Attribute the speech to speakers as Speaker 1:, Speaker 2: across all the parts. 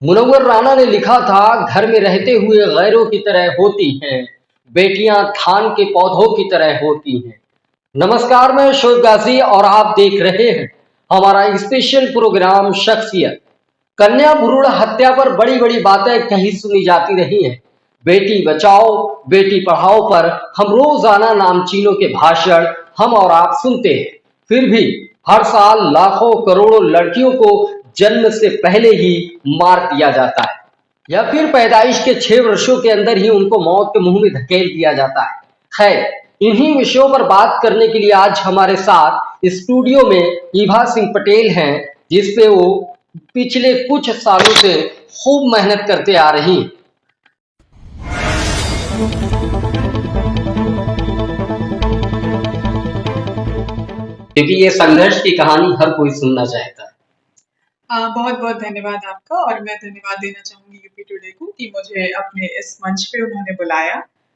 Speaker 1: मुनव्वर राना ने लिखा था, घर में रहते हुए गैरों की तरह होती हैं, बेटियां धान के पौधों की तरह होती हैं। नमस्कार, मैं शोएब गाजी और आप देख रहे हैं हमारा स्पेशल प्रोग्राम शख्सियत। कन्या भ्रूण हत्या पर बड़ी बड़ी बातें कहीं सुनी जाती रही हैं। बेटी बचाओ बेटी पढ़ाओ पर हम रोजाना नामचीनों के भाषण हम और आप सुनते हैं। फिर भी हर साल लाखों करोड़ों लड़कियों को जन्म से पहले ही मार दिया जाता है या फिर पैदाइश के 6 वर्षों के अंदर ही उनको मौत के मुंह में धकेल दिया जाता है। खैर, इन्हीं विषयों पर बात करने के लिए आज हमारे साथ स्टूडियो में ईभा सिंह पटेल हैं, जिसपे वो पिछले कुछ सालों से खूब मेहनत करते आ रही हैं। क्योंकि ये संघर्ष की कहानी हर कोई सुनना चाहता है।
Speaker 2: बहुत बहुत धन्यवाद आपका। और मैं धन्यवाद देना चाहूंगी यूपी टुडे को कि मुझे अपने इस मंच पे उन्होंने बुलाया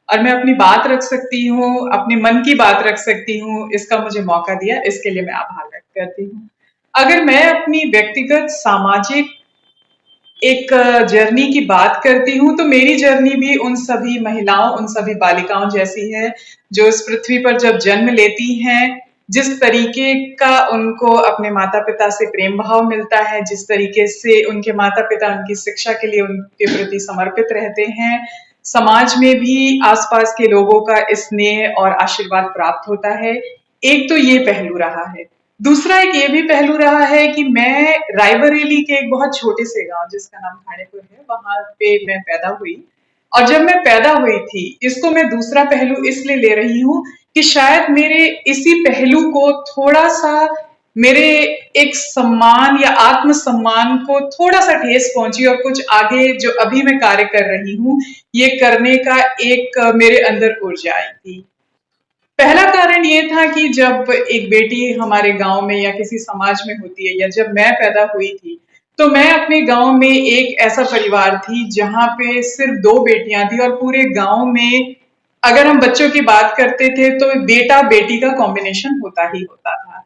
Speaker 2: और मैं अपनी बात रख सकती हूँ, अपने मन की बात रख सकती हूँ, इसका मुझे मौका दिया, इसके लिए मैं आभार व्यक्त करती हूँ। अगर मैं अपनी व्यक्तिगत सामाजिक एक जर्नी की बात करती हूँ तो मेरी जर्नी भी उन सभी महिलाओं, उन सभी बालिकाओं जैसी है जो इस पृथ्वी पर जब जन्म लेती हैं, जिस तरीके का उनको अपने माता पिता से प्रेम भाव मिलता है, जिस तरीके से उनके माता पिता उनकी शिक्षा के लिए उनके प्रति समर्पित रहते हैं, समाज में भी आसपास के लोगों का स्नेह और आशीर्वाद प्राप्त होता है। एक तो ये पहलू रहा है। दूसरा एक ये भी पहलू रहा है कि मैं रायबरेली के एक बहुत छोटे से गांव जिसका नाम खानेपुर है, वहां पे मैं पैदा हुई। और जब मैं पैदा हुई थी, इसको मैं दूसरा पहलू इसलिए ले रही हूँ कि शायद मेरे इसी पहलू को थोड़ा सा मेरे एक सम्मान या आत्मसम्मान को थोड़ा सा ठेस पहुंची और कुछ आगे जो अभी मैं कार्य कर रही हूँ, ये करने का एक मेरे अंदर ऊर्जा आई थी। पहला कारण ये था कि जब एक बेटी हमारे गांव में या किसी समाज में होती है या जब मैं पैदा हुई थी, तो मैं अपने गांव में एक ऐसा परिवार थी जहां पे सिर्फ 2 बेटियां थी और पूरे गांव में अगर हम बच्चों की बात करते थे तो बेटा बेटी का कॉम्बिनेशन होता ही होता था।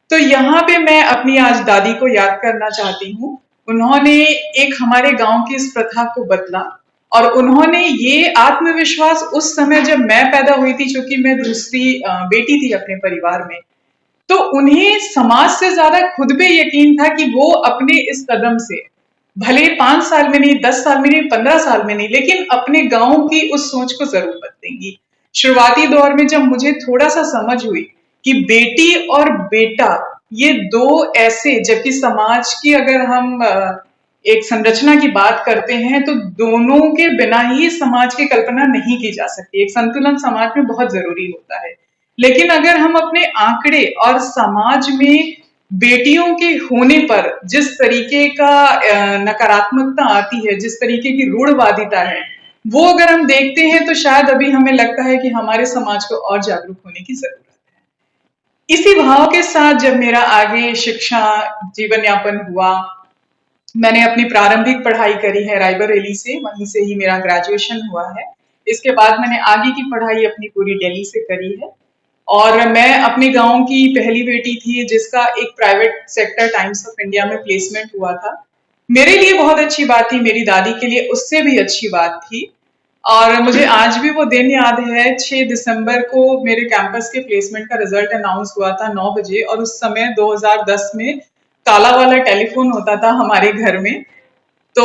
Speaker 2: तो यहाँ पे मैं अपनी आज दादी को याद करना चाहती हूँ। उन्होंने एक हमारे गांव की इस प्रथा को बदला और उन्होंने ये आत्मविश्वास उस समय जब मैं पैदा हुई थी, चूंकि मैं दूसरी बेटी थी अपने परिवार में, तो उन्हें समाज से ज्यादा खुद पे यकीन था कि वो अपने इस कदम से भले 5 साल में नहीं, 10 साल में नहीं, 15 साल में नहीं, लेकिन अपने गांव की उस सोच को जरूर बदलेंगी। शुरुआती दौर में जब मुझे थोड़ा सा समझ हुई कि बेटी और बेटा ये दो ऐसे, जबकि समाज की अगर हम एक संरचना की बात करते हैं तो दोनों के बिना ही समाज की कल्पना नहीं की जा सकती। एक संतुलन समाज में बहुत जरूरी होता है। लेकिन अगर हम अपने आंकड़े और समाज में बेटियों के होने पर जिस तरीके का नकारात्मकता आती है, जिस तरीके की रूढ़वादिता है, वो अगर हम देखते हैं तो शायद अभी हमें लगता है कि हमारे समाज को और जागरूक होने की जरूरत है। इसी भाव के साथ जब मेरा आगे शिक्षा जीवन यापन हुआ, मैंने अपनी प्रारंभिक पढ़ाई करी है रायबरेली से, वहीं से ही मेरा ग्रेजुएशन हुआ है। इसके बाद मैंने आगे की पढ़ाई अपनी पूरी दिल्ली से करी है और मैं अपने गांव की पहली बेटी थी जिसका एक private sector times of India में प्लेसमेंट हुआ था। मेरे लिए बहुत अच्छी बात थी, मेरी दादी के लिए उससे भी अच्छी बात थी। और मुझे आज भी वो दिन याद है, 6 दिसंबर को मेरे कैंपस के प्लेसमेंट का रिजल्ट अनाउंस हुआ था 9 बजे और उस समय 2010 में काला वाला टेलीफोन होता था हमारे घर में। तो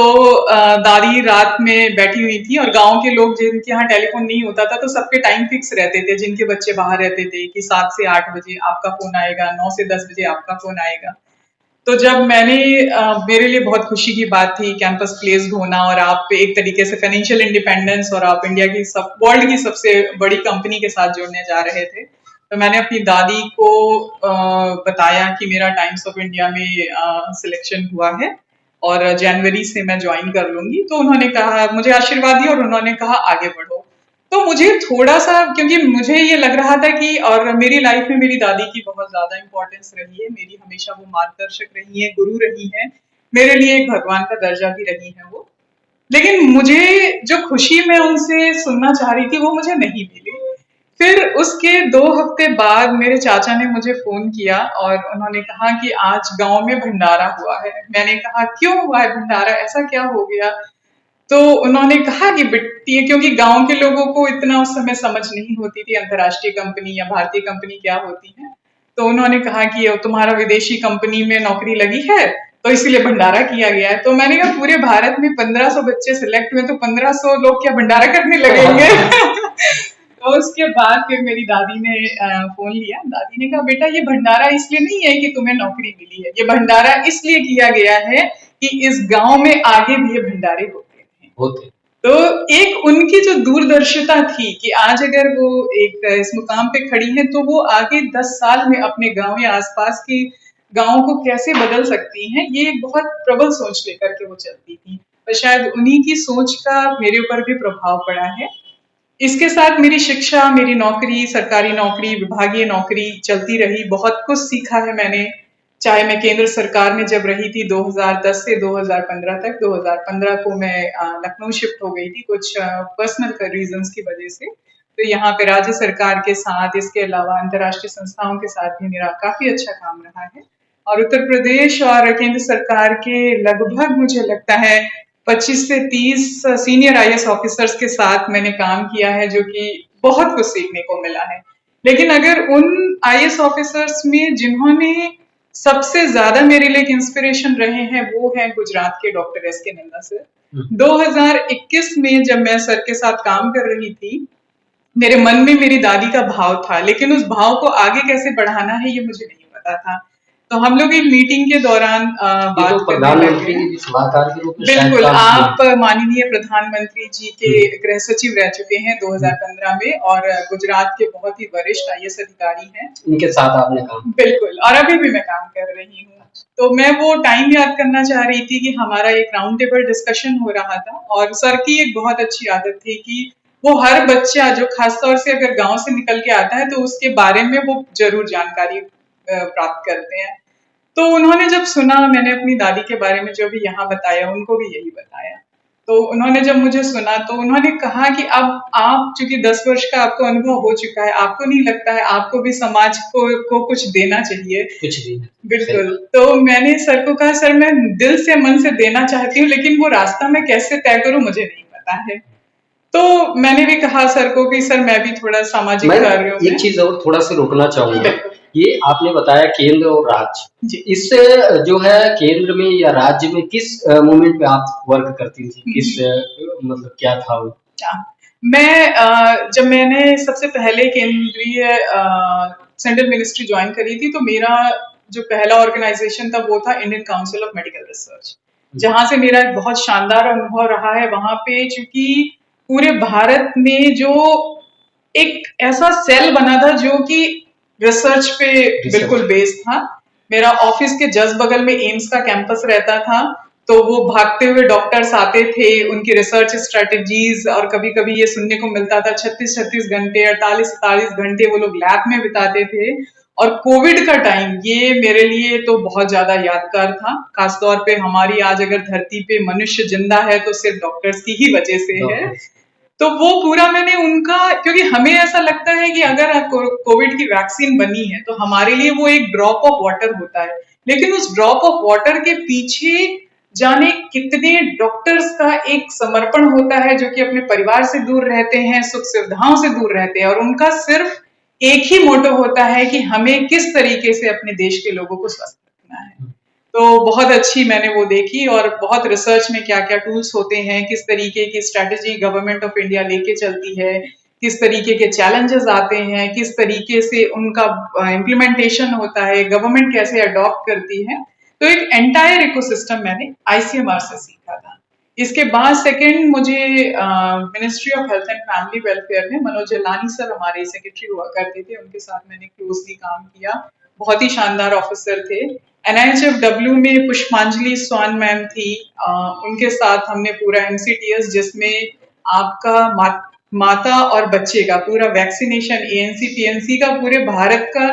Speaker 2: दादी रात में बैठी हुई थी और गांव के लोग जिनके यहाँ टेलीफोन नहीं होता था तो सबके टाइम फिक्स रहते थे, जिनके बच्चे बाहर रहते थे कि 7 से 8 बजे आपका फोन आएगा, 9 से 10 बजे आपका फोन आएगा। तो जब मैंने मेरे लिए बहुत खुशी की बात थी कैंपस प्लेस्ड होना और आप एक तरीके से फाइनेंशियल इंडिपेंडेंस और आप इंडिया की सब वर्ल्ड की सबसे बड़ी कंपनी के साथ जुड़ने जा रहे थे, तो मैंने अपनी दादी को बताया कि मेरा टाइम्स ऑफ इंडिया में सिलेक्शन हुआ है और जनवरी से मैं ज्वाइन कर लूंगी। तो उन्होंने कहा, मुझे आशीर्वाद दिया और उन्होंने कहा आगे बढ़ो। तो मुझे थोड़ा सा, क्योंकि मुझे ये लग रहा था कि, और मेरी लाइफ में मेरी दादी की बहुत ज्यादा इंपॉर्टेंस रही है, मेरी हमेशा वो मार्गदर्शक रही है, गुरु रही है, मेरे लिए एक भगवान का दर्जा भी रही है वो। लेकिन मुझे जो खुशी मैं उनसे सुनना चाह रही थी वो मुझे नहीं मिली। फिर उसके 2 हफ्ते बाद मेरे चाचा ने मुझे फ़ोन किया और उन्होंने कहा कि आज गाँव में भंडारा हुआ है। मैंने कहा क्यों हुआ है भंडारा? ऐसा क्या हो गया? तो उन्होंने कहा कि बिट्टी क्योंकि गाँव के लोगों को इतना उस समय समझ नहीं होती थी अंतर्राष्ट्रीय कंपनी या भारतीय कंपनी क्या होती है। तो उन्होंने कहा कि तुम्हारा विदेशी कंपनी में नौकरी लगी है, तो इसीलिए भंडारा किया गया है। तो मैंने कहा पूरे भारत में 1500 बच्चे सिलेक्ट हुए तो 1500 लोग क्या भंडारा करने लगेंगे? तो उसके बाद फिर मेरी दादी ने फ़ोन लिया। दादी ने कहा बेटा ये भंडारा इसलिए नहीं है कि तुम्हें नौकरी मिली है। ये भंडारा इसलिए किया गया है कि इस गाँव में आगे भी ये भंडारे होते हैं।
Speaker 1: होते।
Speaker 2: तो एक उनकी जो दूरदर्शिता थी कि आज अगर वो एक इस मुकाम पे खड़ी हैं तो वो आगे 10 साल में अपने गांव या आसपास के गांवों को कैसे बदल सकती हैं, ये एक बहुत प्रबल सोच लेकर के वो चलती थी। और शायद उन्हीं की सोच का मेरे ऊपर भी प्रभाव पड़ा है। इसके साथ मेरी शिक्षा, मेरी नौकरी, सरकारी नौकरी, विभागीय नौकरी चलती रही। बहुत कुछ सीखा है मैंने, चाहे मैं केंद्र सरकार में जब रही थी 2010 से 2015 तक। 2015 को मैं लखनऊ शिफ्ट हो गई थी कुछ पर्सनल रीजंस की वजह से। तो यहाँ पे राज्य सरकार के साथ, इसके अलावा अंतर्राष्ट्रीय संस्थाओं के साथ भी मेरा काफी अच्छा काम रहा है। और उत्तर प्रदेश और केंद्र सरकार के लगभग मुझे लगता है 25 से 30 सीनियर आईएएस ऑफिसर्स के साथ मैंने काम किया है, जो कि बहुत कुछ सीखने को मिला है। लेकिन अगर उन आईएएस ऑफिसर्स में जिन्होंने सबसे ज्यादा मेरे लिए एक इंस्पिरेशन रहे हैं, वो है गुजरात के डॉक्टर एस के नंदा सर। 2021 में जब मैं सर के साथ काम कर रही थी, मेरे मन में मेरी दादी का भाव था, लेकिन उस भाव को आगे कैसे बढ़ाना है ये मुझे नहीं पता था। तो हम लोग एक मीटिंग के दौरान
Speaker 1: ये
Speaker 2: बात
Speaker 1: तो
Speaker 2: करने
Speaker 1: प्रधानमंत्री
Speaker 2: लगे।
Speaker 1: के भी सलाहकार के रूप में शायद
Speaker 2: बिल्कुल,
Speaker 1: काम किए
Speaker 2: आप
Speaker 1: हैं।
Speaker 2: माननीय प्रधानमंत्री जी के गृह सचिव रह चुके हैं 2015 में और गुजरात के बहुत ही वरिष्ठ आईएएस अधिकारी हैं।
Speaker 1: इनके साथ आपने काम।
Speaker 2: बिल्कुल, और अभी भी मैं काम कर रही हूँ। तो मैं वो टाइम याद करना चाह रही थी कि हमारा एक राउंड टेबल डिस्कशन हो रहा था और सर की एक बहुत अच्छी आदत थी कि वो हर बच्चा जो खासतौर से अगर गांव से निकल के आता है तो उसके बारे में वो जरूर जानकारी प्राप्त करते हैं। तो उन्होंने जब सुना मैंने अपनी दादी के बारे में जो भी यहाँ बताया, उनको भी यही बताया। तो उन्होंने जब मुझे सुना तो उन्होंने कहा कि अब आप चूंकि 10 वर्ष का आपको अनुभव हो चुका है, आपको नहीं लगता है आपको भी समाज को कुछ देना चाहिए?
Speaker 1: कुछ भी।
Speaker 2: बिल्कुल। तो मैंने सर को कहा सर मैं दिल से मन से देना चाहती हूँ, लेकिन वो रास्ता मैं कैसे तय करूँ मुझे नहीं पता है। तो मैंने भी कहा सर को कि सर मैं भी थोड़ा सामाजिक
Speaker 1: मैं
Speaker 2: कार्यों में।
Speaker 1: एक चीज और थोड़ा सा रोकना चाहूंगा।
Speaker 2: बिल्कुल।
Speaker 1: ये आपने बताया केंद्र और राज्य,
Speaker 2: जी।
Speaker 1: इससे जो है केंद्र में या राज्य में किस मोमेंट पे आप वर्क करती थी, किस मतलब क्या था वो?
Speaker 2: मैं जब मैंने सबसे पहले केंद्रीय सेंट्रल मिनिस्ट्री ज्वाइन करी थी तो मेरा जो पहला ऑर्गेनाइजेशन था वो था Indian council of medical research, जहां से मेरा एक बहुत शानदार अनुभव रहा है। वहां पे चूंकि पूरे भारत में जो एक ऐसा सेल बना था जो कि रिसर्च पे बिल्कुल बेस्ड था। मेरा ऑफिस के जस्ट बगल में एम्स का कैंपस रहता था, तो वो भागते हुए डॉक्टर्स आते थे, उनकी रिसर्च स्ट्रेटेजीज, और कभी कभी ये सुनने को मिलता था 36-36 घंटे 48-48 घंटे वो लोग लैब में बिताते थे। और कोविड का टाइम ये मेरे लिए तो बहुत ज्यादा यादगार था, खासतौर पे हमारी आज अगर धरती पे मनुष्य जिंदा है तो सिर्फ डॉक्टर्स की ही वजह से है। तो वो पूरा मैंने उनका, क्योंकि हमें ऐसा लगता है कि अगर कोविड की वैक्सीन बनी है तो हमारे लिए वो एक ड्रॉप ऑफ वाटर होता है, लेकिन उस ड्रॉप ऑफ वाटर के पीछे जाने कितने डॉक्टर्स का एक समर्पण होता है, जो कि अपने परिवार से दूर रहते हैं, सुख सुविधाओं से दूर रहते हैं, और उनका सिर्फ एक ही मोटो होता है कि हमें किस तरीके से अपने देश के लोगों को स्वस्थ रखना है। तो बहुत अच्छी मैंने वो देखी, और बहुत रिसर्च में क्या क्या टूल्स होते हैं, किस तरीके की स्ट्रैटेजी गवर्नमेंट ऑफ इंडिया लेके चलती है, किस तरीके के चैलेंजेस आते हैं, किस तरीके से उनका इम्प्लीमेंटेशन होता है, गवर्नमेंट कैसे अडॉप्ट करती है। तो एक एंटायर इकोसिस्टम मैंने आईसीएमआर से सीखा था। इसके बाद सेकंड मुझे ministry of health and family welfare में मनोज जलानी सर हमारे सेक्रेटरी हुआ करते थे, उनके साथ मैंने क्लोजली काम किया। बहुत ही शानदार ऑफिसर थे। एनआईएचएफडब्ल्यू में पुष्पांजलि स्वान मैम थी, उनके साथ हमने पूरा एमसीटीएस, जिसमें आपका माता और बच्चे का पूरा वैक्सीनेशन, एएनसी पीएनसी का पूरे भारत का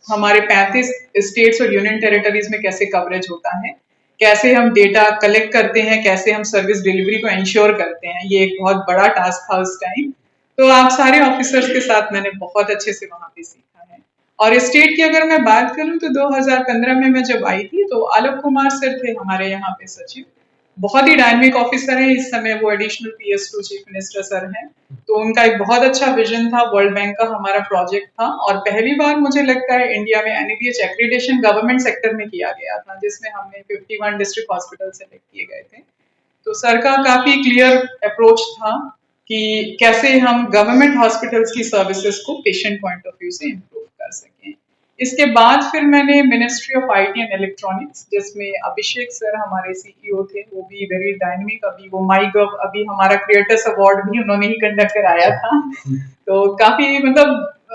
Speaker 2: हमारे 35 स्टेट्स और यूनियन टेरिटरीज में कैसे कवरेज होता है, कैसे हम डेटा कलेक्ट करते हैं, कैसे हम सर्विस डिलीवरी को इंश्योर करते हैं, ये एक बहुत बड़ा टास्क था उस टाइम। तो आप सारे ऑफिसर्स के साथ मैंने बहुत अच्छे से वहां पे सीखा है। और स्टेट की अगर मैं बात करूं तो 2015 में मैं जब आई थी तो आलोक कुमार सर थे हमारे यहाँ पे सचिव। बहुत ही डायनेमिक ऑफिसर हैं, इस समय वो additional PS2 chief minister sir हैं। तो उनका एक बहुत अच्छा विजन था, वर्ल्ड बैंक का हमारा प्रोजेक्ट था और पहली बार मुझे लगता है इंडिया में NABH एक्रीडेशन गवर्नमेंट सेक्टर में किया गया था, जिसमें हमने 51 डिस्ट्रिक्ट हॉस्पिटल सेलेक्ट किए गए थे। तो सर का काफी क्लियर अप्रोच था कि कैसे हम गवर्नमेंट हॉस्पिटल्स की सर्विसेज को पेशेंट पॉइंट ऑफ व्यू से इम्प्रूव कर सकें। इसके बाद फिर मैंने ministry of IT and electronics, जिसमें अभिषेक सर हमारे CEO थे, वो भी वेरी डायनेमिक, अभी वो माईगव, अभी हमारा क्रिएटर्स अवार्ड भी उन्होंने ही कंडक्ट कराया था। तो काफी मतलब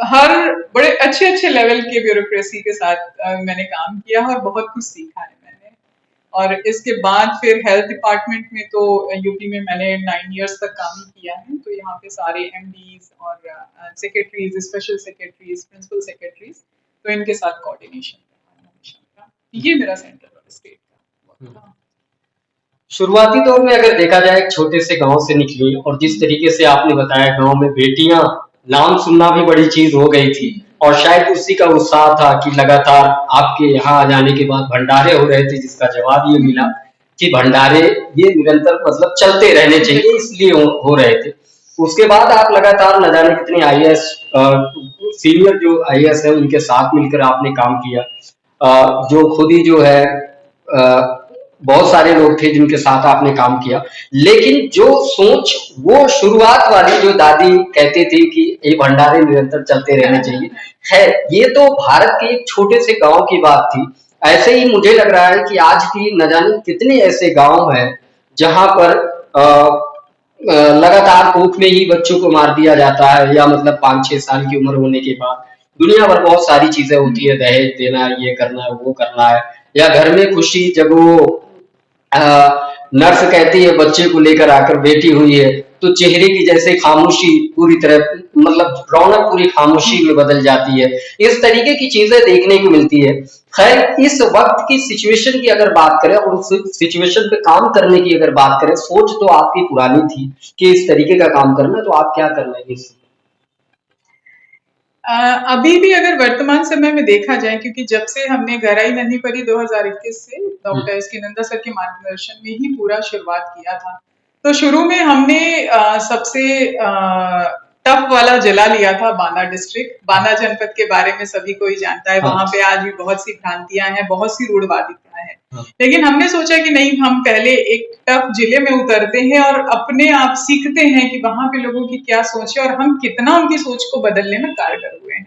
Speaker 2: हर बड़े अच्छे अच्छे लेवल के ब्यूरोक्रेसी के साथ मैंने काम किया और बहुत कुछ सीखा है मैंने। और इसके बाद फिर हेल्थ डिपार्टमेंट में तो यूपी में मैंने 9 इयर्स तक काम ही किया है। तो यहाँ पे सारे MDs और secretaries, special secretaries, principal secretaries, तो इनके साथ कोऑर्डिनेशन का ये मेरा सेंटर और स्टेट का।
Speaker 1: शुरुआती दौर में अगर देखा जाए एक छोटे से गांव से निकली और जिस तरीके से आपने बताया गांव में बेटियां नाम सुनना भी बड़ी चीज हो गई थी और शायद उसी का उत्साह था कि लगातार आपके यहाँ आ जाने के बाद भंडारे हो रहे थे, जिसका जवाब ये मिला कि भंडारे ये निरंतर मतलब चलते रहने चाहिए, इसलिए हो रहे थे। उसके बाद आप लगातार न जाने कितने IAS सीनियर जो IAS है उनके साथ मिलकर आपने काम किया, जो खुद ही जो है बहुत सारे लोग थे जिनके साथ आपने काम किया। लेकिन जो सोच वो शुरुआत वाली जो दादी कहते थे कि ये भंडारे निरंतर चलते रहने चाहिए, है ये तो भारत के एक छोटे से गांव की बात थी। ऐसे ही मुझे लग रहा है कि आज की न जाने कितने ऐसे गांव हैं जहां पर लगातार कोख में ही बच्चों को मार दिया जाता है, या मतलब 5-6 साल की उम्र होने के बाद दुनिया भर बहुत सारी चीजें होती है, दहेज देना, ये करना है, वो करना है, या घर में खुशी जब वो नर्स कहती है बच्चे को लेकर आकर बेटी हुई है तो चेहरे की जैसे खामोशी पूरी तरह मतलब रौनक पूरी खामोशी में बदल जाती है। इस तरीके की चीजें देखने को मिलती है। खैर, इस वक्त की सिचुएशन की अगर बात करें और उस सिचुएशन पे काम करने की अगर बात करें, सोच तो आपकी पुरानी थी कि इस तरीके का काम करना, तो आप क्या कर रहे हैं इस
Speaker 2: अभी भी अगर वर्तमान समय में देखा जाए, क्योंकि जब से हमने गहराई नन्ही परी 2021 से डॉक्टर S.K. नंदा सर के मार्गदर्शन में ही पूरा शुरुआत किया था। तो शुरू में हमने सबसे टफ वाला जिला लिया था बांदा डिस्ट्रिक्ट। बांदा जनपद के बारे में सभी कोई जानता है। वहां पे आज भी बहुत सी भ्रांतियां हैं, बहुत सी रूढ़वादितां हैं। लेकिन हमने सोचा कि नहीं, हम पहले एक टफ जिले में उतरते हैं और अपने आप सीखते हैं कि वहां पे लोगों की क्या सोच है और हम कितना उनकी सोच को बदलने में कारगर हुए हैं।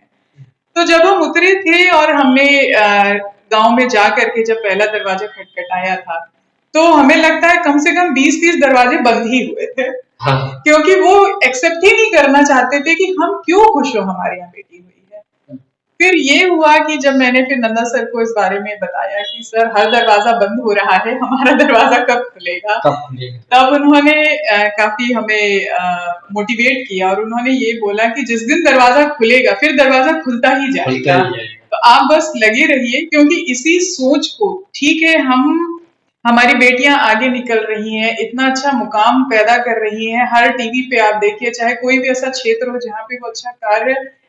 Speaker 2: तो जब हम उतरे थे और हमने गांव में जा करके जब पहला दरवाजा खटखटाया था, तो हमें लगता है कम से कम 20-30 दरवाजे बंद ही हुए थे। क्योंकि वो एक्सेप्ट ही नहीं करना चाहते थे कि हम क्यों खुश हो हमारे यहाँ बेटी हुई है। फिर ये हुआ कि जब मैंने फिर नंदा सर को इस बारे में बताया कि सर हर दरवाजा बंद हो रहा है, हमारा दरवाजा कब खुलेगा, तब उन्होंने काफी हमें मोटिवेट किया और उन्होंने ये बोला कि जिस दिन दरवाजा खुलेगा फिर दरवाजा खुलता ही जाएगा, तो आप बस लगे रहिए। क्योंकि इसी सोच को, ठीक है, हमारी बेटियां आगे निकल रही हैं, इतना अच्छा मुकाम पैदा कर रही हैं, हर टीवी पे आप देखिए, चाहे कोई भी ऐसा क्षेत्र हो जहाँ पे वो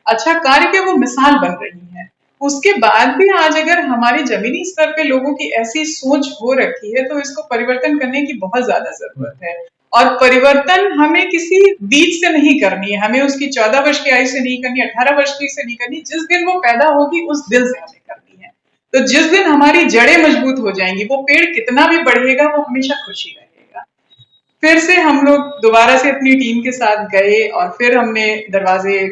Speaker 2: अच्छा कार्य के वो मिसाल बन रही है। उसके बाद भी आज अगर हमारी जमीनी स्तर पे लोगों की ऐसी सोच हो रखी है, तो इसको परिवर्तन करने की बहुत ज्यादा जरूरत है। और परिवर्तन हमें किसी बीच से नहीं करनी है, हमें उसकी 14 वर्ष की आयु से नहीं करनी, 18 वर्ष की से नहीं करनी, जिस दिन वो पैदा होगी उस दिल से हमें करनी है। तो जिस दिन हमारी जड़ें मजबूत हो जाएंगी, वो पेड़ कितना भी बढ़ेगा वो हमेशा खुशी रहेगा। फिर से हम लोग दोबारा से अपनी टीम के साथ गए और फिर हमने दरवाजे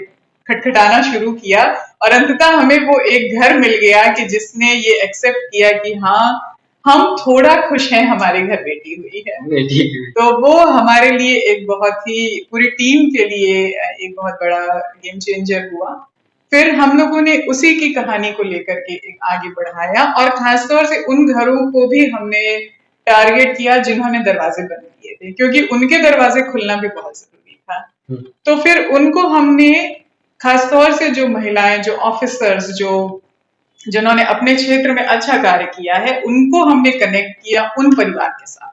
Speaker 2: खटखटाना शुरू किया और अंततः हमें वो एक घर मिल गया कि जिसने ये एक्सेप्ट किया कि हाँ, हम थोड़ा खुश हैं, हमारे घर बेटी हुई है। तो वो हमारे लिए एक बहुत ही, पूरी टीम के लिए एक बहुत बड़ा गेम चेंजर हुआ। फिर हम लोगों ने उसी की कहानी को लेकर के एक आगे बढ़ाया और खासतौर से उन घरों को भी हमने टारगेट किया जिन्होंने दरवाजे बंद किए थे, क्योंकि उनके दरवाजे खुलना भी बहुत जरूरी था। तो फिर उनको हमने, खासतौर से जो महिलाएं, जो ऑफिसर्स, जिन्होंने अपने क्षेत्र में अच्छा कार्य किया है, उनको हमने कनेक्ट किया उन परिवार के साथ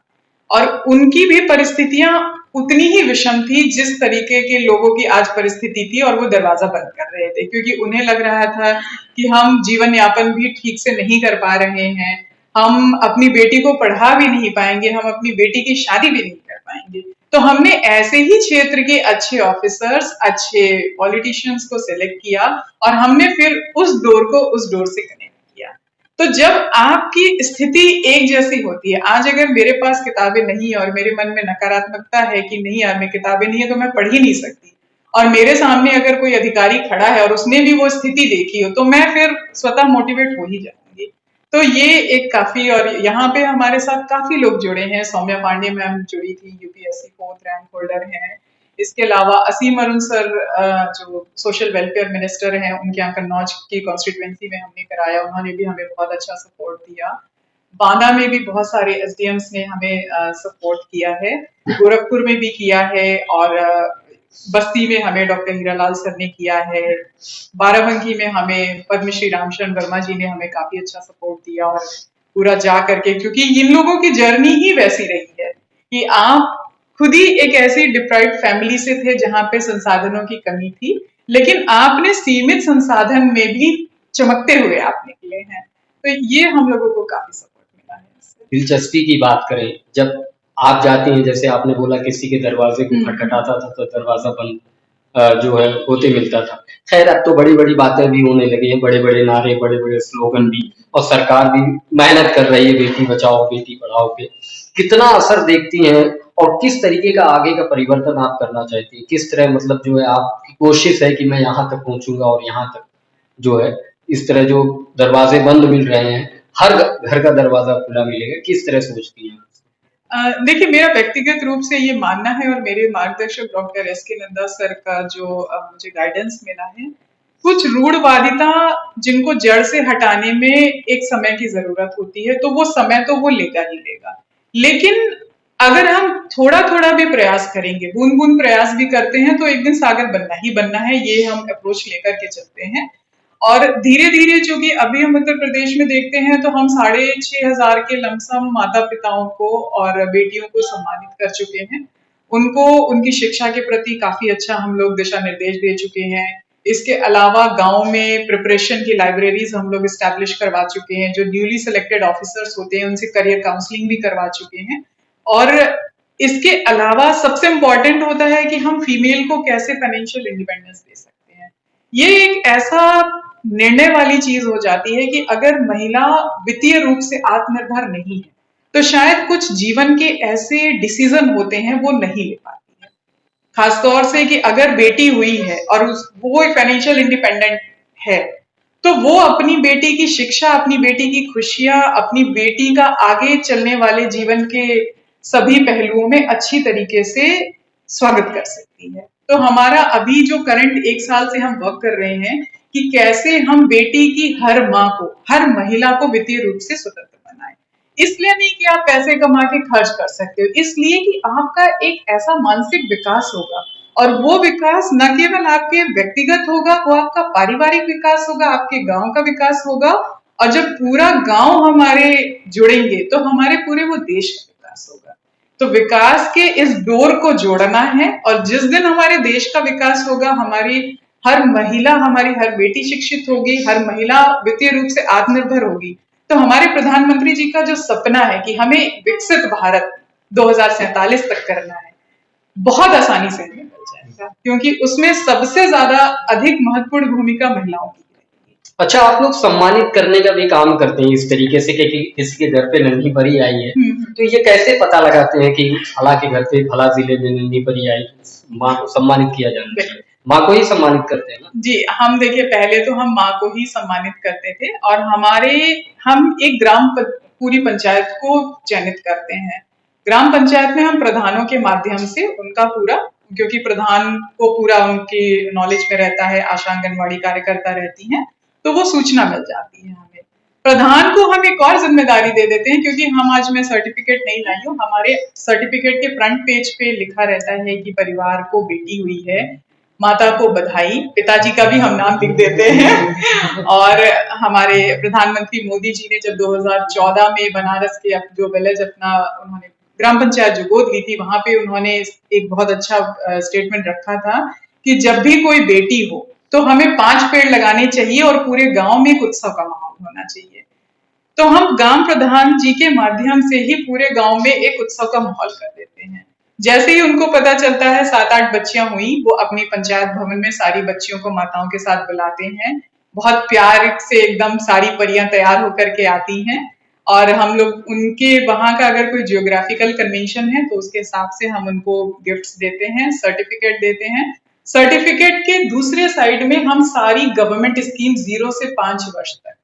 Speaker 2: और उनकी भी परिस्थितियां उतनी ही विषम थी जिस तरीके के लोगों की आज परिस्थिति थी, और वो दरवाजा बंद कर रहे थे क्योंकि उन्हें लग रहा था कि हम जीवन यापन भी ठीक से नहीं कर पा रहे हैं, हम अपनी बेटी को पढ़ा भी नहीं पाएंगे, हम अपनी बेटी की शादी भी नहीं कर पाएंगे। तो हमने ऐसे ही क्षेत्र के अच्छे ऑफिसर्स, अच्छे पॉलिटिशियंस को सिलेक्ट किया और हमने फिर उस डोर को उस डोर से कनेक्ट किया। तो जब आपकी स्थिति एक जैसी होती है, आज अगर मेरे पास किताबें नहीं है और मेरे मन में नकारात्मकता है कि नहीं यार मैं किताबें नहीं है तो मैं पढ़ ही नहीं सकती, और मेरे सामने अगर कोई अधिकारी खड़ा है और उसने भी वो स्थिति देखी हो, तो मैं फिर स्वतः मोटिवेट हो ही जाऊंगी। तो ये एक काफी, और यहाँ पे हमारे साथ काफी लोग जुड़े हैं। सौम्या पांडे मैम जुड़ी थी, यूपीएससी 4th रैंक होल्डर हैं। इसके अलावा असीम अरुण सर जो सोशल वेलफेयर मिनिस्टर हैं, उनके यहाँ कन्नौज की कॉन्स्टिट्यूएंसी में हमने कराया, उन्होंने भी हमें बहुत अच्छा सपोर्ट दिया। बांदा में भी बहुत सारे एसडीएम्स ने हमें सपोर्ट किया है, गोरखपुर में भी किया है, और बस्ती में हमें डॉक्टर हीरालाल सर ने किया है, बाराबंकी में हमें पद्मश्री रामशरण वर्मा जी ने हमें काफी अच्छा सपोर्ट दिया। और पूरा जा करके, क्योंकि इन लोगों की जर्नी ही वैसी रही है कि आप खुद ही एक ऐसी डिप्राइव्ड फैमिली से थे जहां पे संसाधनों की कमी थी, लेकिन आपने सीमित संसाधन में भी चमकते हुए आप निकले हैं। तो ये हम लोगों को काफी सपोर्ट मिला है इससे।
Speaker 1: दिलचस्पी की बात करें, जब आप जाती हैं, जैसे आपने बोला किसी के दरवाजे को खटखटाता था तो दरवाजा बंद जो है होते मिलता था। खैर अब तो बड़ी बड़ी बातें भी होने लगी हैं, बड़े बड़े नारे, बड़े बड़े स्लोगन भी, और सरकार भी मेहनत कर रही है बेटी बचाओ बेटी पढ़ाओ पे। कितना असर देखती हैं और किस तरीके का आगे का परिवर्तन आप करना चाहती हैं? किस तरह मतलब जो है आपकी कोशिश है कि मैं यहाँ तक पहुंचूंगा और यहाँ तक जो है इस तरह जो दरवाजे बंद मिल रहे हैं, हर घर का दरवाजा खुला मिलेगा, किस तरह सोचती हैं?
Speaker 2: देखिए, मेरा व्यक्तिगत रूप से ये मानना है, और मेरे मार्गदर्शक डॉक्टर एसके नंदा सर का जो मुझे गाइडेंस मिला है, कुछ रूढ़वादिता जिनको जड़ से हटाने में एक समय की जरूरत होती है, तो वो समय तो वो लेगा ही लेगा। लेकिन अगर हम थोड़ा थोड़ा भी प्रयास करेंगे, बूंद बूंद प्रयास भी करते हैं, तो एक दिन सागर बनना ही बनना है। ये हम अप्रोच लेकर के चलते हैं। और धीरे धीरे, चूंकि अभी हम उत्तर प्रदेश में देखते हैं, तो हम 6,500 के लमसम माता पिताओं को और बेटियों को सम्मानित कर चुके हैं। उनको उनकी शिक्षा के प्रति काफी अच्छा हम लोग दिशा निर्देश दे चुके हैं। इसके अलावा गांव में प्रिपरेशन की लाइब्रेरीज हम लोग स्टैब्लिश करवा चुके हैं। जो न्यूली सिलेक्टेड ऑफिसर्स होते हैं उनसे करियर काउंसलिंग भी करवा चुके हैं। और इसके अलावा सबसे इम्पोर्टेंट होता है कि हम फीमेल को कैसे फाइनेंशियल इंडिपेंडेंस दे सकते हैं। ये एक ऐसा निर्णय वाली चीज हो जाती है कि अगर महिला वित्तीय रूप से आत्मनिर्भर नहीं है, तो शायद कुछ जीवन के ऐसे डिसीजन होते हैं वो नहीं ले पाती है। खासतौर से कि अगर बेटी हुई है और वो फाइनेंशियल इंडिपेंडेंट है, तो वो अपनी बेटी की शिक्षा, अपनी बेटी की खुशियां, अपनी बेटी का आगे चलने वाले जीवन के सभी पहलुओं में अच्छी तरीके से स्वागत कर सकती है। तो हमारा अभी जो करंट 1 साल से हम वर्क कर रहे हैं कि कैसे हम बेटी की हर माँ को, हर महिला को वित्तीय रूप से स्वतंत्र बनाएं। इसलिए नहीं कि आप पैसे कमा के खर्च कर सकते हो, इसलिए कि आपका एक ऐसा मानसिक विकास होगा, और वो विकास न केवल आपके व्यक्तिगत होगा, वो आपका पारिवारिक विकास होगा, आपके गांव का विकास होगा, और जब पूरा गांव हमारे जुड़ेंगे तो हमारे पूरे वो देश का विकास होगा। तो विकास के इस डोर को जोड़ना है, और जिस दिन हमारे देश का विकास होगा, हमारी हर महिला, हमारी हर बेटी शिक्षित होगी, हर महिला वित्तीय रूप से आत्मनिर्भर होगी, तो हमारे प्रधानमंत्री जी का जो सपना है कि हमें विकसित भारत 2047 तक करना है, बहुत आसानी से हमें मिल जाएगा, क्योंकि उसमें सबसे ज्यादा अधिक महत्वपूर्ण भूमिका महिलाओं की है।
Speaker 1: अच्छा, आप लोग सम्मानित करने का भी काम करते हैं इस तरीके से कि किसी के घर पे नन्ही परी आई है, तो ये कैसे पता लगाते हैं कि फला के घर पे फला जिले में नन्ही परी आई, माँ को सम्मानित किया जाना चाहिए? माँ को ही सम्मानित करते हैं ना?
Speaker 2: जी, हम देखिए, पहले तो हम माँ को ही सम्मानित करते थे, और हम एक पूरी पंचायत को चयनित करते हैं। ग्राम पंचायत में हम प्रधानों के माध्यम से उनका पूरा, क्योंकि प्रधान को पूरा उनकी नॉलेज में रहता है, आशा आंगनवाड़ी कार्यकर्ता रहती हैं, तो वो सूचना मिल जाती है हमें। प्रधान को हम एक और जिम्मेदारी दे देते हैं, क्योंकि हम आज मैं सर्टिफिकेट नहीं लाई हूँ, हमारे सर्टिफिकेट के फ्रंट पेज पे लिखा रहता है कि परिवार को बेटी हुई है, माता को बधाई, पिताजी का भी हम नाम लिख देते हैं। और हमारे प्रधानमंत्री मोदी जी ने जब 2014 में बनारस के जो विलेज अपना उन्होंने ग्राम पंचायत जो गोद ली थी वहां पे उन्होंने एक बहुत अच्छा स्टेटमेंट रखा था कि जब भी कोई बेटी हो तो हमें 5 पेड़ लगाने चाहिए और पूरे गांव में एक उत्सव का माहौल होना चाहिए। तो हम ग्राम प्रधान जी के माध्यम से ही पूरे गांव में एक उत्सव का माहौल कर देते हैं। जैसे ही उनको पता चलता है 7-8 बच्चियां हुई, वो अपनी पंचायत भवन में सारी बच्चियों को माताओं के साथ बुलाते हैं। बहुत प्यार से एकदम सारी परियां तैयार होकर के आती हैं और हम लोग उनके वहां का अगर कोई जियोग्राफिकल कन्वेंशन है तो उसके हिसाब से हम उनको गिफ्ट्स देते हैं, सर्टिफिकेट देते हैं। सर्टिफिकेट के दूसरे साइड में हम सारी गवर्नमेंट स्कीम 0 से 5 वर्ष तक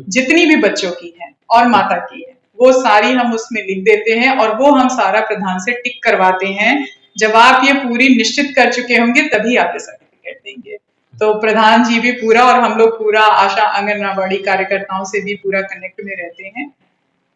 Speaker 2: जितनी भी बच्चों की है और माता की है वो सारी हम उसमें लिख देते हैं और वो हम सारा प्रधान से टिक करवाते हैं। जब आप ये पूरी निश्चित कर चुके होंगे तभी आप ये सर्टिफिकेट देंगे। तो प्रधान जी भी पूरा और हम लोग पूरा आशा आंगनबाड़ी कार्यकर्ताओं से भी पूरा कनेक्ट में रहते हैं।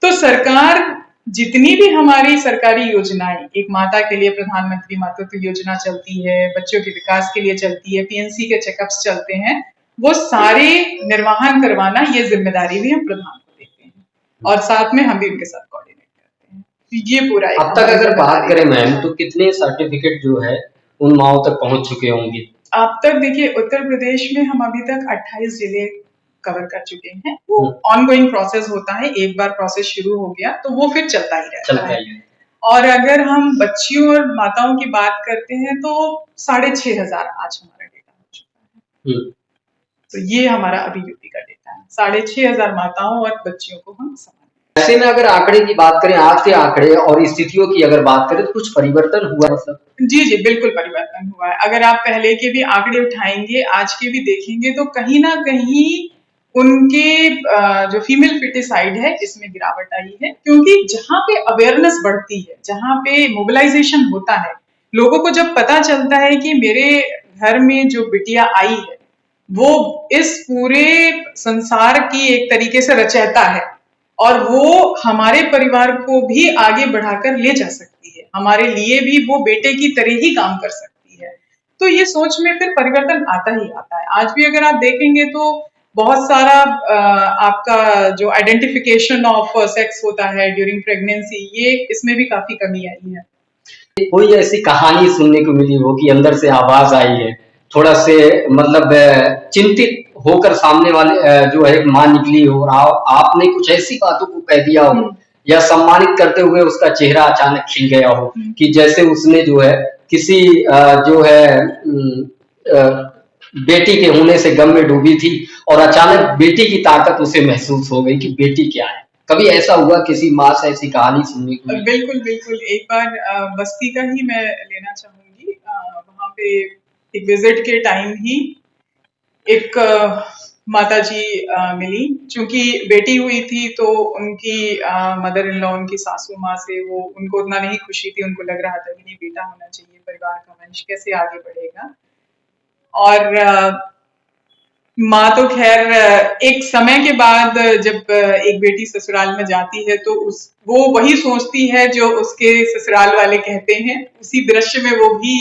Speaker 2: तो सरकार जितनी भी हमारी सरकारी योजनाएं, एक माता के लिए प्रधानमंत्री मातृत्व योजना चलती है, बच्चों के विकास के लिए चलती है, पीएनसी के चेकअप्स चलते हैं, वो सारे निर्वहन करवाना ये जिम्मेदारी भी हम प्रधान को देते हैं और साथ में हम भी उनके साथ कोऑर्डिनेट करते हैं। तो ये पूरा
Speaker 1: अब तक अगर बात करें मैम तो कितने सर्टिफिकेट जो है उन माओं तक पहुंच चुके होंगे?
Speaker 2: अब तक देखिए उत्तर प्रदेश में हम अभी तक 28 जिले कवर कर चुके हैं। वो ऑनगोइंग प्रोसेस होता है, एक बार प्रोसेस शुरू हो गया तो वो फिर चलता ही रहता है। और अगर हम बच्चियों और माताओं की बात करते हैं तो 6,500 आज हमारा डेटा हो चुका है। तो ये हमारा अभी यूपी का डेटा है। 6,500 माताओं और बच्चियों को हम
Speaker 1: ऐसे में अगर आंकड़े की बात करें, आज के आंकड़े और स्थितियों की अगर बात करें तो कुछ परिवर्तन हुआ है मतलब?
Speaker 2: जी, बिल्कुल परिवर्तन हुआ है। अगर आप पहले के भी आंकड़े उठाएंगे, आज के भी देखेंगे तो कहीं ना कहीं उनके जो फीमेल फिटिसाइड है इसमें गिरावट आई है, क्योंकि जहां पे अवेयरनेस बढ़ती है, जहां पे मोबिलाइजेशन होता है, लोगों को जब पता चलता है कि मेरे घर में जो बिटिया आई है वो इस पूरे संसार की एक तरीके से रचयिता है और वो हमारे परिवार को भी आगे बढ़ाकर ले जा सकती है, हमारे लिए भी वो बेटे की तरह ही काम कर सकती है, तो ये सोच में फिर परिवर्तन आता ही आता है। आज भी अगर आप देखेंगे तो बहुत सारा आपका जो आइडेंटिफिकेशन ऑफ सेक्स होता है ड्यूरिंग प्रेगनेंसी, ये इसमें भी काफी कमी आई है।
Speaker 1: कोई ऐसी कहानी सुनने को मिली हो कि अंदर से आवाज आई है, थोड़ा से मतलब चिंतित होकर सामने वाले जो है माँ निकली हो और आपने कुछ ऐसी बातों को कह दिया हो या सम्मानित करते हुए उसका चेहरा अचानक खिल गया हो कि जैसे उसने जो है किसी जो है बेटी के होने से गम में डूबी थी और अचानक बेटी की ताकत उसे महसूस हो गई कि बेटी क्या है? कभी ऐसा हुआ किसी माँ से ऐसी कहानी सुनने को?
Speaker 2: बिल्कुल बिल्कुल, एक बार बस्ती का ही मैं लेना चाहूंगी। वहां पे एक विजिट के टाइम ही एक माता जी मिली, चूंकि बेटी हुई थी तो उनकी मदर इन लॉ, उनकी सासू माँ से वो उनको उतना नहीं खुशी थी, उनको लग रहा था कि नहीं बेटा होना चाहिए, परिवार का वंश कैसे आगे बढ़ेगा। और माँ तो खैर एक समय के बाद जब एक बेटी ससुराल में जाती है तो वो वही सोचती है जो उसके ससुराल वाले कहते हैं, उसी दृश्य में वो भी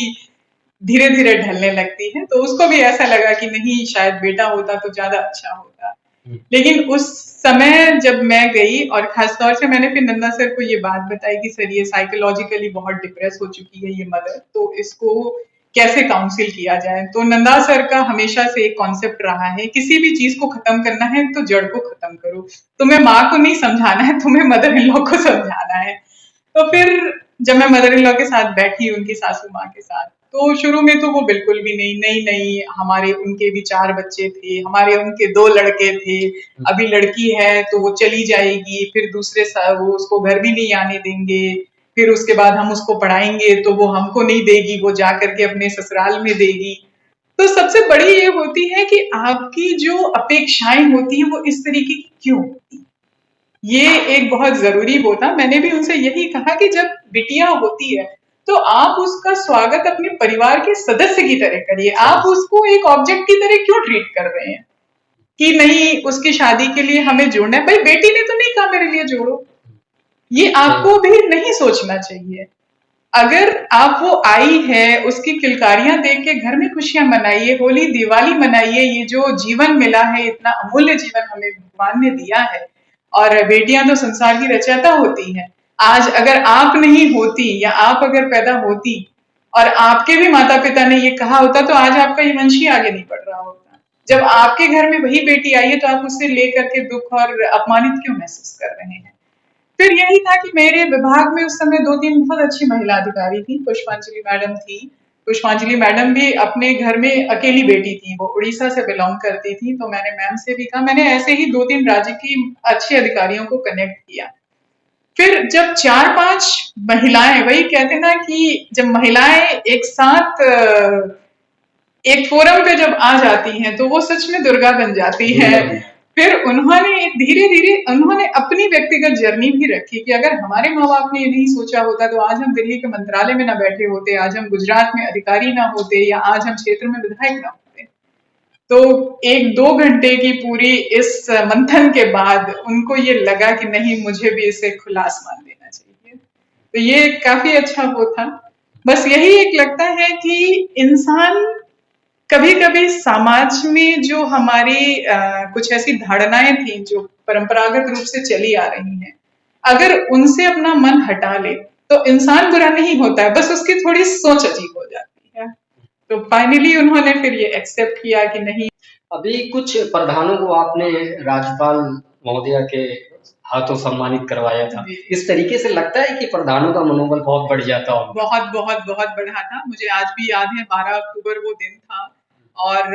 Speaker 2: धीरे धीरे ढलने लगती है। तो उसको भी ऐसा लगा कि नहीं शायद बेटा होता तो ज्यादा अच्छा होता। लेकिन उस समय जब मैं गई और खासतौर से मैंने फिर नंदा सर को ये बात बताई कि सर ये साइकोलॉजिकली बहुत डिप्रेस हो चुकी है ये मदर, तो इसको कैसे काउंसिल किया जाए। तो नंदा सर का हमेशा से एक कॉन्सेप्ट रहा है, किसी भी चीज को खत्म करना है तो जड़ को खत्म करो। तुम्हें माँ को नहीं समझाना है, तुम्हें मदर इन लॉ को समझाना है। तो फिर जब मैं मदर इन लॉ के साथ बैठी उनकी सासू माँ के साथ, तो शुरू में तो वो बिल्कुल भी नहीं, हमारे उनके भी 4 बच्चे थे, हमारे उनके 2 लड़के थे, अभी लड़की है तो वो चली जाएगी, फिर दूसरे वो उसको घर भी नहीं आने देंगे, फिर उसके बाद हम उसको पढ़ाएंगे तो वो हमको नहीं देगी, वो जा करके अपने ससुराल में देगी। तो सबसे बड़ी ये होती है कि आपकी जो अपेक्षाएं होती है वो इस तरीके की क्यों होती, ये एक बहुत जरूरी होता। मैंने भी उनसे यही कहा कि जब बिटिया होती है तो आप उसका स्वागत अपने परिवार के सदस्य की तरह करिए, आप उसको एक ऑब्जेक्ट की तरह क्यों ट्रीट कर रहे हैं कि नहीं उसकी शादी के लिए हमें जोड़ना है। भाई बेटी ने तो नहीं कहा मेरे लिए जोड़ो, ये आपको भी नहीं सोचना चाहिए। अगर आप वो आई है उसकी किलकारियां देख के घर में खुशियां मनाइए, होली दिवाली मनाइए, ये जो जीवन मिला है, इतना अमूल्य जीवन हमें भगवान ने दिया है और बेटियां तो संसार की रचयिता होती हैं। आज अगर आप नहीं होती या आप अगर पैदा होती और आपके भी माता पिता ने ये कहा होता तो आज आपका ये वंश ही आगे नहीं बढ़ रहा होता। जब आपके घर में वही बेटी आई है तो आप उससे लेकर के दुख और अपमानित क्यों महसूस कर रहे हैं? फिर यही था कि मेरे विभाग में उस समय 2-3 बहुत अच्छी महिला अधिकारी थी। पुष्पांजलि मैडम थी। पुष्पांजलि मैडम भी अपने घर में अकेली बेटी थी। वो उड़ीसा से बिलोंग करती थी। तो मैंने मैम से भी कहा, मैंने ऐसे ही 2-3 राज्य की अच्छी अधिकारियों को कनेक्ट किया। फिर जब 4-5 महिलाएं, वही कहते ना कि जब महिलाएं एक साथ एक फोरम पे जब आ जाती हैं तो वो सच में दुर्गा बन जाती है। फिर उन्होंने धीरे धीरे उन्होंने अपनी व्यक्तिगत जर्नी भी रखी कि अगर हमारे माँ बाप ने ये नहीं सोचा होता तो आज हम दिल्ली के मंत्रालय में ना बैठे होते, आज हम गुजरात में अधिकारी ना होते, या आज हम क्षेत्र में विधायक ना होते। तो 1-2 घंटे की पूरी इस मंथन के बाद उनको ये लगा कि नहीं, मुझे भी इसे खुला आसमान देना चाहिए। तो ये काफी अच्छा वो था। बस यही एक लगता है कि इंसान कभी कभी समाज में जो हमारी कुछ ऐसी धारणाएं थी जो परंपरागत रूप से चली आ रही हैं, अगर उनसे अपना मन हटा ले तो इंसान बुरा नहीं होता है, बस उसकी थोड़ी सोच अजीब हो जाती है। तो फाइनली उन्होंने फिर ये एक्सेप्ट किया कि नहीं।
Speaker 1: अभी कुछ प्रधानों को आपने राज्यपाल महोदया के हाथों सम्मानित करवाया था। इस तरीके से लगता है कि प्रधानों का मनोबल बहुत बढ़ जाता होगा।
Speaker 2: बहुत बहुत बहुत बढ़ा था। मुझे आज भी याद है 12 अक्टूबर वो दिन था और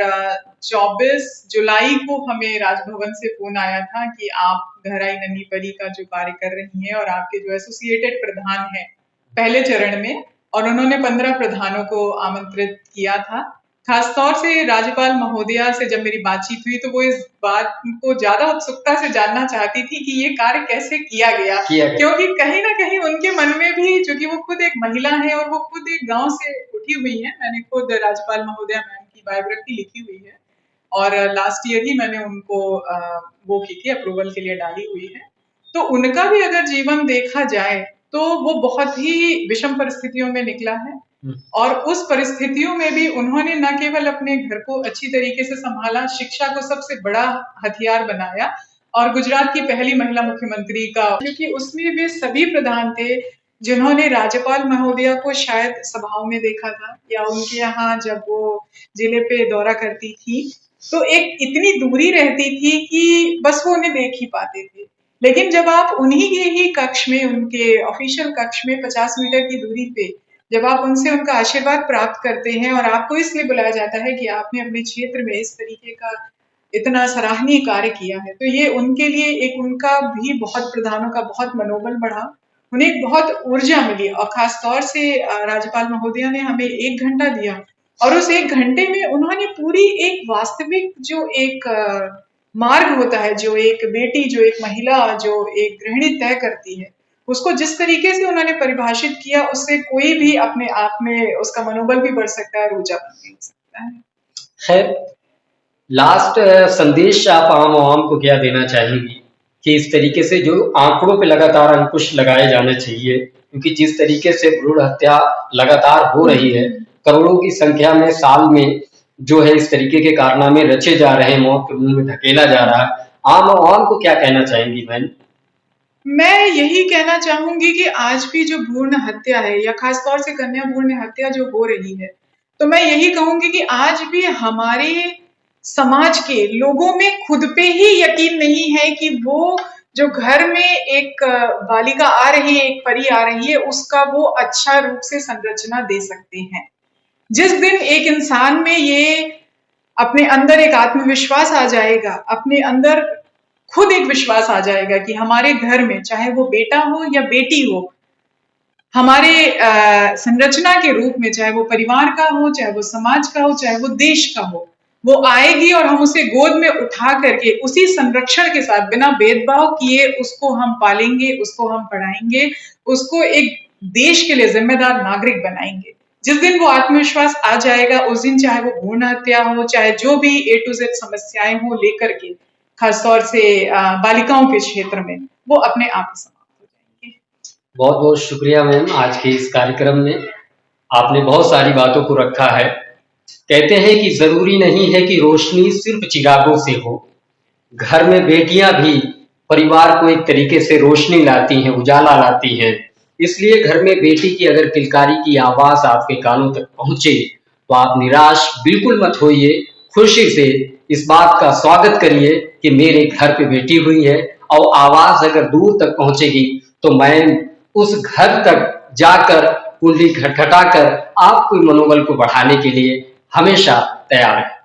Speaker 2: 24 जुलाई को हमें राजभवन से फोन आया था कि आप गहराई नन्ही परी का जो कार्य कर रही हैं और आपके जो एसोसिएटेड प्रधान हैं पहले चरण में, और उन्होंने 15 प्रधानों को आमंत्रित किया था। खासतौर से राज्यपाल महोदया से जब मेरी बातचीत हुई तो वो इस बात को ज्यादा उत्सुकता से जानना चाहती थी कि ये कार्य कैसे किया गया, क्योंकि कहीं ना कहीं उनके मन में भी, चूंकि वो खुद एक महिला है और वो खुद एक गांव से उठी हुई है। मैंने खुद राज्यपाल महोदया मैम की बायोग्राफी लिखी हुई है और लास्ट ईयर ही मैंने उनको वो की थी, अप्रूवल के लिए डाली हुई है। तो उनका भी अगर जीवन देखा जाए तो वो बहुत ही विषम परिस्थितियों में निकला है और उस परिस्थितियों में भी उन्होंने न केवल अपने घर को अच्छी तरीके से संभाला, शिक्षा को सबसे बड़ा हथियार बनाया और गुजरात की पहली महिला मुख्यमंत्री का, क्योंकि उसमें वे सभी प्रधान थे जिन्होंने राज्यपाल महोदया को शायद सभाओं में देखा था या उनके यहाँ जब वो जिले पे दौरा करती थी तो एक इतनी दूरी रहती थी कि बस वो उन्हें देख ही पाते थे। लेकिन जब आप उन्हीं के ही कक्ष में, उनके ऑफिशियल कक्ष में 50 मीटर की दूरी पे जब आप उनसे उनका आशीर्वाद प्राप्त करते हैं और आपको इसलिए बुलाया जाता है कि आपने अपने क्षेत्र में इस तरीके का इतना सराहनीय कार्य किया है, तो ये उनके लिए एक, उनका भी बहुत, प्रधानों का बहुत मनोबल बढ़ा, उन्हें एक बहुत ऊर्जा मिली। और खास तौर से राज्यपाल महोदया ने हमें 1 घंटा दिया और उस 1 घंटे में उन्होंने पूरी एक वास्तविक जो एक मार्ग होता है, जो एक बेटी, जो एक महिला, जो एक गृहिणी तय करती है, उसको जिस तरीके से उन्होंने परिभाषित किया, उससे कोई भी अपने आप में उसका मनोबल भी बढ़ सकता है और ऊर्जावान भी हो सकता है।
Speaker 1: खैर, लास्ट संदेश आप आम आवाम को क्या देना चाहेंगी कि इस तरीके से जो आंकड़ों पे लगातार अंकुश लगाए जाने चाहिए, क्योंकि जिस तरीके से भ्रूण हत्या लगातार हो रही है, करोड़ों की संख्या में साल में जो है इस तरीके के कारनामे रचे जा रहे हैं, मौत के मुंह में धकेला जा रहा है, आम आवाम को क्या कहना चाहेंगी बहन?
Speaker 2: मैं यही कहना चाहूंगी कि आज भी जो भ्रूण हत्या है या खासतौर से कन्या भ्रूण हत्या जो हो रही है, तो मैं यही कहूंगी कि आज भी हमारे समाज के लोगों में खुद पे ही यकीन नहीं है कि वो जो घर में एक बालिका आ रही है, एक परी आ रही है, उसका वो अच्छा रूप से संरचना दे सकते हैं। जिस दिन एक इंसान में ये अपने अंदर एक आत्मविश्वास आ जाएगा, अपने अंदर खुद एक विश्वास आ जाएगा कि हमारे घर में, चाहे वो बेटा हो या बेटी हो, हमारे संरचना के रूप में, चाहे वो परिवार का हो, चाहे वो समाज का हो, चाहे वो देश का हो, वो आएगी और हम उसे गोद में उठा करके उसी संरक्षण के साथ बिना भेदभाव किए उसको हम पालेंगे, उसको हम पढ़ाएंगे, उसको एक देश के लिए जिम्मेदार नागरिक बनाएंगे। जिस दिन वो आत्मविश्वास आ जाएगा, उस दिन चाहे वो भ्रूण हत्या हो, चाहे जो भी A to Z समस्याएं हो लेकर के, खासतौर से बालिकाओं के क्षेत्र में, वो अपने आप ही समाप्त हो जाएंगे।
Speaker 1: बहुत बहुत शुक्रिया मैम, आज के इस कार्यक्रम में आपने बहुत सारी बातों को रखा है। कहते हैं कि जरूरी नहीं है कि रोशनी सिर्फ चिरागों से हो, घर में बेटियां भी परिवार को एक तरीके से रोशनी लाती हैं, उजाला लाती हैं। इसलिए घर में बेटी की अगर किलकारी की आवाज़ आपके कानों तक पहुँचे, तो आप निराश बिल्कुल मत होइए, खुशी से इस बात का स्वागत करिए कि मेरे घर पे बेटी हुई है और आवाज़ अगर दूर तक पहुँचेगी, तो मैं उस घर तक जाकर कुंडली खटखटाकर आपके मनोबल को बढ़ाने के लिए हमेशा तैयार है।